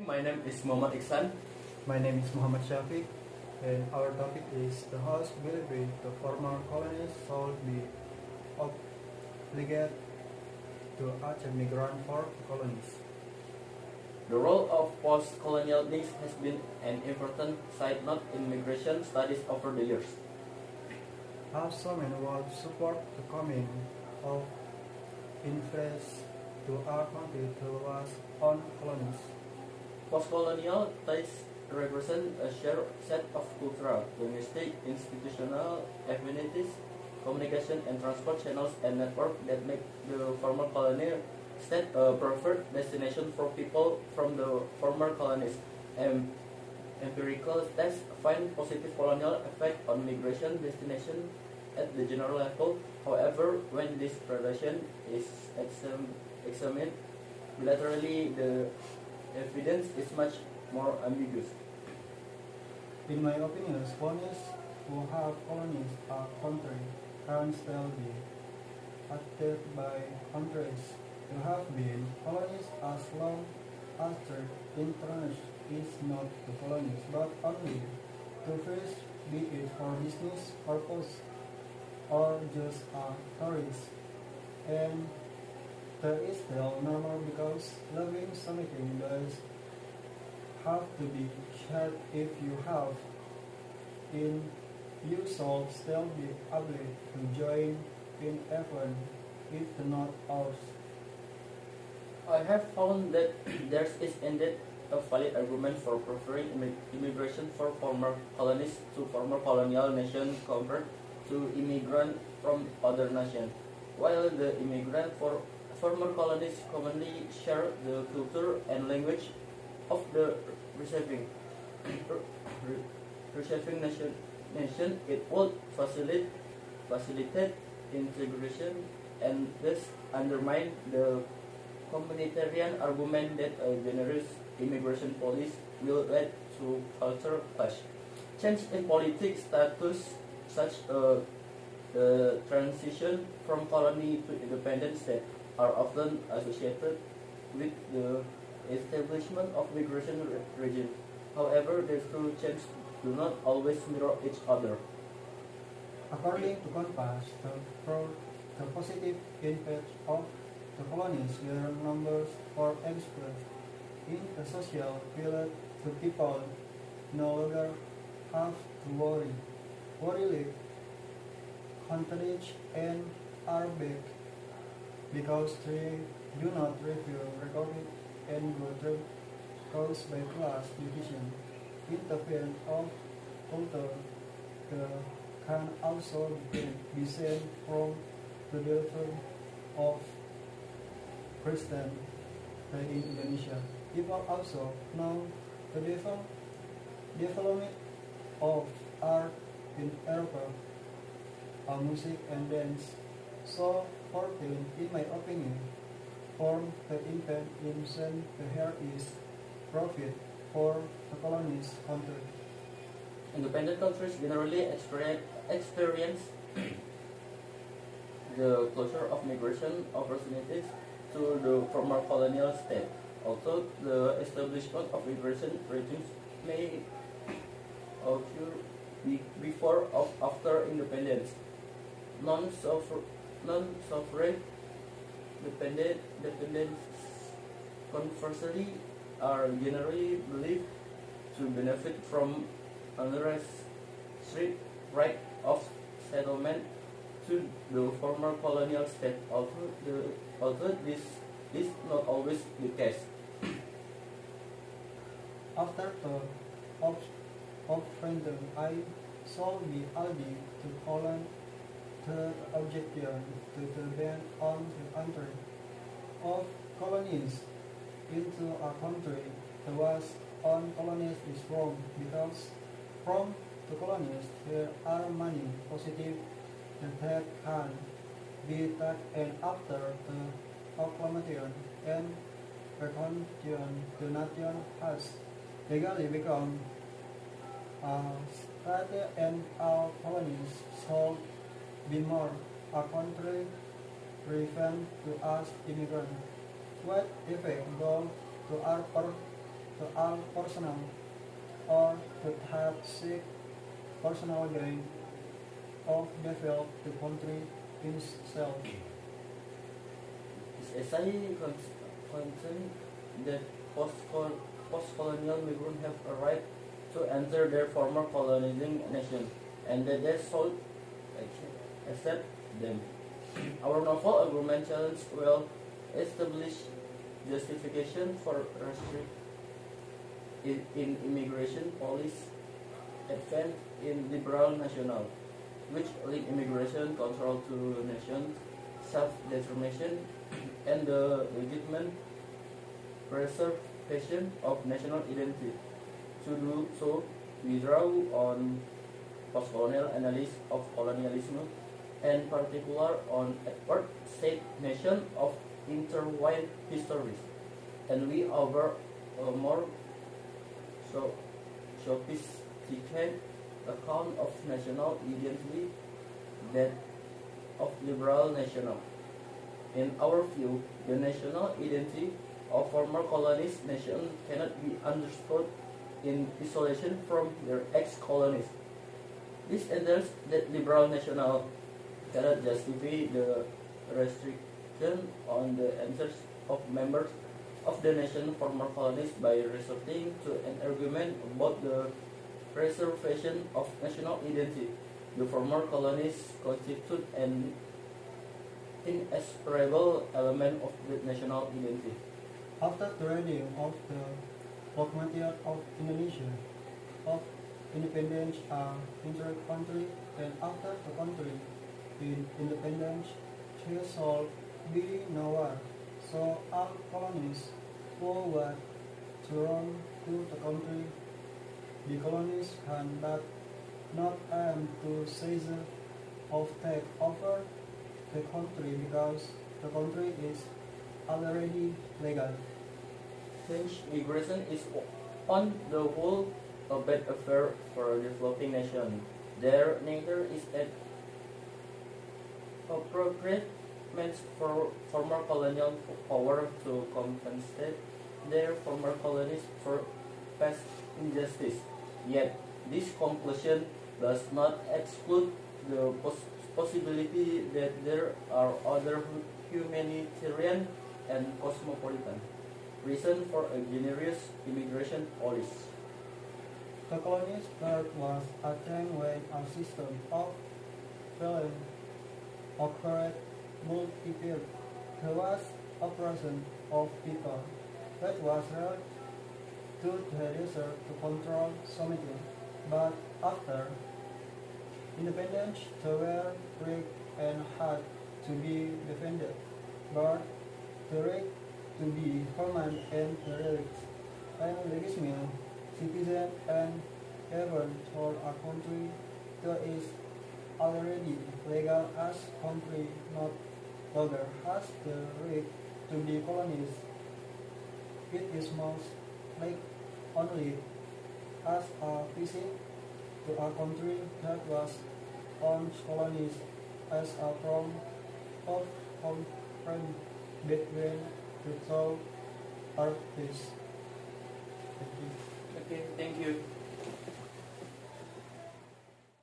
My name is Muhammad Ikhsan. My name is Muhammad Syafiq, and our topic is the house believed the former colonies should be obligated to act as migrant for colonies. The role of post-colonial links has been an important side note in migration studies over the years. As some would support the coming of influence to our country through was on colonies. Post-colonial ties represent a shared set of cultural, linguistic, institutional affinities, communication and transport channels and networks that make the former colonial state a preferred destination for people from the former colonies. Empirical tests find positive colonial effect on migration destination at the general level. However, when this relation is examined bilaterally, the evidence is much more ambiguous. In my opinion, colonies who have colonies are country can still be acted by countries who have been colonies as long as their interest is not the colonies but only to fish, be it for business purpose or just a tourist. And that is still normal because living something does have to be shared. If you have in, you shall still be able to join in even if not ours. I have found that there is indeed a valid argument for preferring immigration for former colonies to former colonial nations compared to immigrants from other nations. While the immigrant for former colonies commonly share the culture and language of the receiving nation, it would facilitate integration and thus undermine the communitarian argument that a generous immigration policy will lead to cultural clash. Change in politics status such as the transition from colony to independent state are often associated with the establishment of migration regime. However, these two changes do not always mirror each other. According to Compass, the positive impact of the colonies were numbers for express in the social field. The people no longer have to worry contagious and are back because they do not review recorded and growth caused by class division. Interference of culture can also be seen from the development of Christian in Indonesia. People also know the development of art in Europe, music and dance. So, 14, in my opinion, form the impact in St. Here is profit for the colonies country. Independent countries generally experience the closure of migration opportunities to the former colonial state. Although the establishment of migration regimes may occur before or after independence, non-sovereign dependents conversely are generally believed to benefit from unrestricted right of settlement to the former colonial state, although this is not always the case. After the referendum, I shall be able to call the objection to the ban on the entry of colonies into a country that was on colonies is wrong because from the colonies there are many positive that can be taken after the proclamation and recognition. The nation has legally become a state and our colonies should be more a country driven to us immigrants. What effect will to our to all personal or to have seek personal gain of develop the country itself. Is a concern that post-colonial migrants have a right to enter their former colonizing nation and that they should accept them. Our novel agreement challenge will establish justification for restrict in immigration policy advance in liberal national, which link immigration control to nation self-determination and the legitimate preservation of national identity. To do so, we draw on post-colonial analysis of colonialism, and particular on Edward state nation of intertwined histories, and we offer a more sophisticated account of national identity that of liberal national. In our view, the national identity of former colonies nations cannot be understood in isolation from their ex-colonies. This entails that liberal national cannot justify the restriction on the answers of members of the nation former colonies by resorting to an argument about the preservation of national identity. The former colonies constitute an inseparable element of the national identity. After the reading of the Proclamation of Indonesia of independence inter-country, and after the country in independence, there shall be no war. So all colonies who were thrown to the country, the colonies can but not aim to seize or take over the country because the country is already legal. Hence, migration is on the whole a bad affair for a developing nation. Their nature is an appropriate means for former colonial power to compensate their former colonies for past injustice. Yet, this conclusion does not exclude the possibility that there are other humanitarian and cosmopolitan reason for a generous immigration policy. The colonies birth was attained when a system of violence occurred multiple. There was oppression of people that was held to the desert to control sovereignty, but after independence they were free and had to be defended, but the right to be permanent and derelict and legitimate citizen and even for a country that is already legal as country not longer has the right to be colonies. It is most like only as a visit to a country that was on colonies as a form of conference between the two parties. Thank you. Okay, thank you.